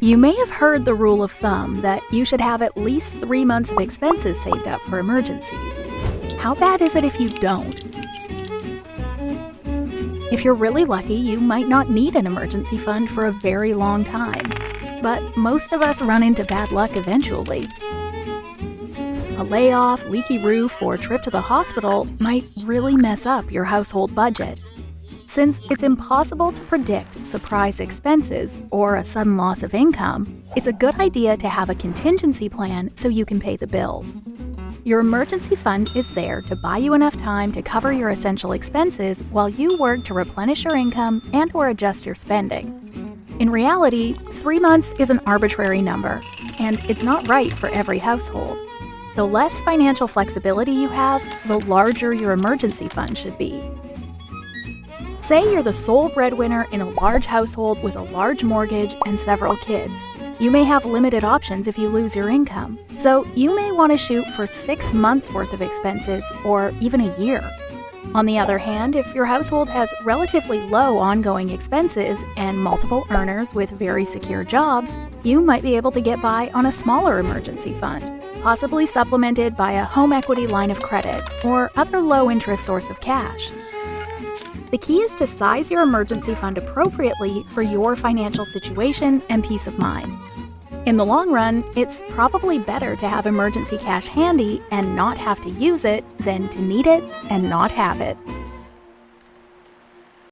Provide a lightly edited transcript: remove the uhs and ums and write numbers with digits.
You may have heard the rule of thumb that you should have at least 3 months of expenses saved up for emergencies. How bad is it if you don't? If you're really lucky, you might not need an emergency fund for a very long time. But most of us run into bad luck eventually. A layoff, leaky roof, or trip to the hospital might really mess up your household budget. Since it's impossible to predict surprise expenses or a sudden loss of income, it's a good idea to have a contingency plan so you can pay the bills. Your emergency fund is there to buy you enough time to cover your essential expenses while you work to replenish your income and/or adjust your spending. In reality, 3 months is an arbitrary number, and it's not right for every household. The less financial flexibility you have, the larger your emergency fund should be. Say you're the sole breadwinner in a large household with a large mortgage and several kids. You may have limited options if you lose your income, so you may want to shoot for 6 months' worth of expenses or even a year. On the other hand, if your household has relatively low ongoing expenses and multiple earners with very secure jobs, you might be able to get by on a smaller emergency fund, possibly supplemented by a home equity line of credit or other low-interest source of cash. The key is to size your emergency fund appropriately for your financial situation and peace of mind. In the long run, it's probably better to have emergency cash handy and not have to use it than to need it and not have it.